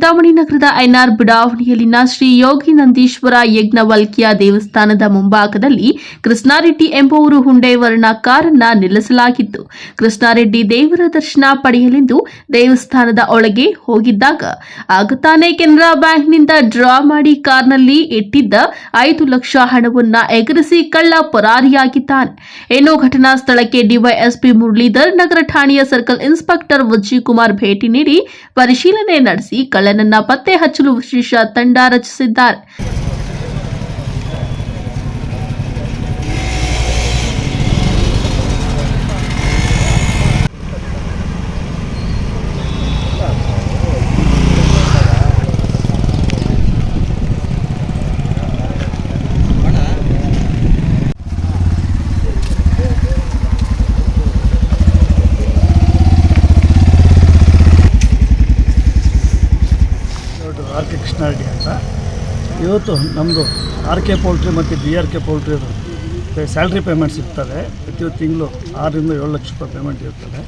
ಚಿಂತಾಮಣಿ ನಗರದ ಐನಾರ್ ಬಡಾವಣೆಯಲ್ಲಿನ ಶ್ರೀ ಯೋಗಿ ನಂದೀಶ್ವರ ಯಜ್ಞವಲ್ಕ್ಯ ದೇವಸ್ಥಾನದ ಮುಂಭಾಗದಲ್ಲಿ ಕೃಷ್ಣಾರೆಡ್ಡಿ ಎಂಬುವರು ಹುಂಡೈ ವರ್ಣ ಕಾರನ್ನ ನಿಲ್ಲಿಸಲಾಗಿತ್ತು. ಕೃಷ್ಣಾರೆಡ್ಡಿ ದೇವರ ದರ್ಶನ ಪಡೆಯಲೆಂದು ದೇವಸ್ಥಾನದ ಒಳಗೆ ಹೋಗಿದ್ದಾಗ ಆಗ ತಾನೇ ಕೆನರಾ ಬ್ಯಾಂಕ್ನಿಂದ ಡ್ರಾ ಮಾಡಿ ಕಾರ್ನಲ್ಲಿ ಇಟ್ಟಿದ್ದ 5 ಲಕ್ಷ ಹಣವನ್ನ ಎಗರಿಸಿ ಕಳ್ಳ ಪರಾರಿಯಾಗಿದ್ದಾನೆ. ಇನ್ನು ಘಟನಾ ಸ್ಥಳಕ್ಕೆ ಡಿವೈಎಸ್ಪಿ ಮುರಳೀಧರ್, ನಗರ ಠಾಣೆಯ ಸರ್ಕಲ್ ಇನ್ಸ್ಪೆಕ್ಟರ್ ವಿಜಯಕುಮಾರ್ ಭೇಟಿ ನೀಡಿ ಪರಿಶೀಲನೆ ನಡೆಸಿ ಕಳ್ಳನನ್ನ ಪತ್ತೆ ಹಚ್ಚಲು ವಿಶೇಷ ತಂಡ ರಚಿಸಿದ್ದಾರೆ. ಆರ್.ಕೆ. ಕೃಷ್ಣಾರೆಡ್ಡಿ ಅಂತ. ಇವತ್ತು ನಮ್ಮದು ಆರ್.ಕೆ. ಪೋಲ್ಟ್ರಿ ಮತ್ತು ಬಿ.ಆರ್.ಕೆ. ಪೋಲ್ಟ್ರಿದು ಸ್ಯಾಲ್ರಿ ಪೇಮೆಂಟ್ಸ್ ಇರ್ತದೆ. ಪ್ರತಿ ತಿಂಗಳು 6 ರಿಂದ 7 ಲಕ್ಷ ರೂಪಾಯಿ ಪೇಮೆಂಟ್ ಇರ್ತದೆ.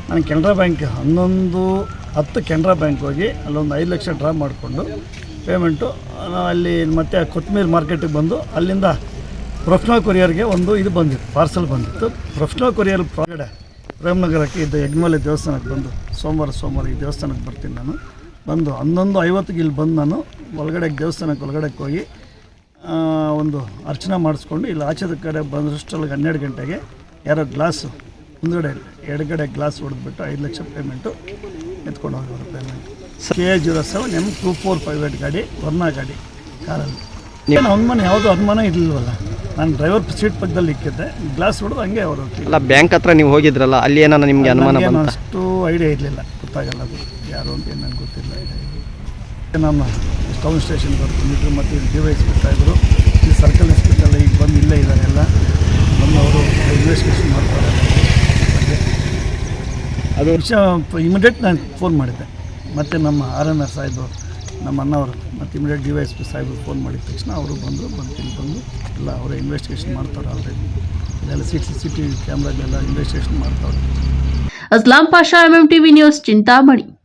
ನಾನು ಕೆನರಾ ಬ್ಯಾಂಕ್ 11:10 ಕೆನರಾ ಬ್ಯಾಂಕ್ ಹೋಗಿ ಅಲ್ಲೊಂದು 5 ಲಕ್ಷ ಡ್ರಾ ಮಾಡಿಕೊಂಡು ಪೇಮೆಂಟು ಅಲ್ಲಿ ಮತ್ತು ಕೊತ್ತಂಬರಿ ಮಾರ್ಕೆಟಿಗೆ ಬಂದು ಅಲ್ಲಿಂದ ಪ್ರೊಫೆಷನಲ್ ಕೊರಿಯರ್ಗೆ ಒಂದು ಇದು ಬಂದಿತ್ತು, ಪಾರ್ಸಲ್ ಬಂದಿತ್ತು. ಪ್ರೊಫೆಷನಲ್ ಕೊರಿಯರ್ ಹೊರಗಡೆ ಪ್ರೇಮನಗರಕ್ಕೆ ಇದ್ದ ಯಜ್ಞಮಲೆ ದೇವಸ್ಥಾನಕ್ಕೆ ಬಂದು ಸೋಮವಾರ ಈ ದೇವಸ್ಥಾನಕ್ಕೆ ಬರ್ತೀನಿ. ನಾನು ಬಂದು 11:50 ಇಲ್ಲಿ ಬಂದು ನಾನು ಒಳಗಡೆ ದೇವಸ್ಥಾನಕ್ಕೆ ಒಳಗಡೆಗೆ ಹೋಗಿ ಒಂದು ಅರ್ಚನೆ ಮಾಡಿಸ್ಕೊಂಡು ಇಲ್ಲಿ ಆಚೆದ ಕಡೆ ಬಂದಷ್ಟೊಳಗೆ 12 ಗಂಟೆಗೆ ಯಾರೋ ಗ್ಲಾಸು ಮುಂದುಗಡೆ ಎಡಗಡೆ ಗ್ಲಾಸ್ ಹೊಡೆದ್ಬಿಟ್ಟು 5 ಲಕ್ಷ ಪೇಮೆಂಟು ಎತ್ಕೊಂಡು ಹೋಗೋರು. ಪೇಮೆಂಟ್ KA07 M2458 ಗಾಡಿ, ವರ್ಣ ಗಾಡಿ ಕಾರಲ್ಲಿ. ಏನು ಅನುಮಾನ, ಯಾವುದೋ ಅನುಮಾನ ಇರಲಿಲ್ವಲ್ಲ. ನಾನು ಡ್ರೈವರ್ ಸೀಟ್ ಪಕ್ಕದಲ್ಲಿ ಇಕ್ಕಿದ್ದೆ, ಗ್ಲಾಸ್ ಹೊಡೆದು ಹಂಗೆ ಅವರು. ಅಲ್ಲ, ಬ್ಯಾಂಕ್ ಹತ್ರ ನೀವು ಹೋಗಿದ್ರಲ್ಲ, ಅಲ್ಲಿ ಏನೋ ನಿಮಗೆ ಅನುಮಾನ ಬಂತ? ಅಷ್ಟು ಐಡಿಯಾ ಇರಲಿಲ್ಲ, ಗೊತ್ತಾಗಲ್ಲ ಅದು ಯಾರು ಅಂತ ಏನು ನಂಗೆ ಗೊತ್ತಿಲ್ಲ. ನಮ್ಮ ಟೌನ್ ಸ್ಟೇಷನ್ಗೆ ಬರ್ತಿದ್ರು ಮತ್ತು ಇಲ್ಲಿ ಡಿವೈಸ್ ಬಿಡ್ತಾಯಿದ್ರು. ಇಲ್ಲಿ ಸರ್ಕಲ್ ಇನ್ಸ್ಪೆಕ್ಟರ್ ಈಗ ಬಂದು ಇಲ್ಲೇ ಇದ್ದಾರೆ, ಎಲ್ಲ ಬಂದು ಅವರು ಇನ್ವೆಸ್ಟಿಗೇಷನ್ ಮಾಡ್ತಾರೆ. ಅದು ವಿಷಯ ಇಮಿಡಿಯೇಟ್ ನಾನು ಫೋನ್ ಮಾಡಿದ್ದೆ. ಮತ್ತು ನಮ್ಮ RNR ಸಾಹೇಬರು, ನಮ್ಮ ಅಣ್ಣವರು ಮತ್ತು ಇಮಿಡಿಯೇಟ್ DYSP ಸಾಹೇಬರು ಫೋನ್ ಮಾಡಿದ ತಕ್ಷಣ ಅವರು ಬಂದು ಇಲ್ಲಿ ಬಂದು ಎಲ್ಲ ಅವರೇ ಇನ್ವೆಸ್ಟಿಗೇಷನ್ ಮಾಡ್ತಾರೆ. ಆಲ್ರೆಡಿ ಇದೆಲ್ಲ CCTV ಕ್ಯಾಮ್ರಾಗೆಲ್ಲ ಇನ್ವೆಸ್ಟಿಗೇಷನ್ ಮಾಡ್ತಾರೆ. Aslam Pasha, MMTV news, Chintamani.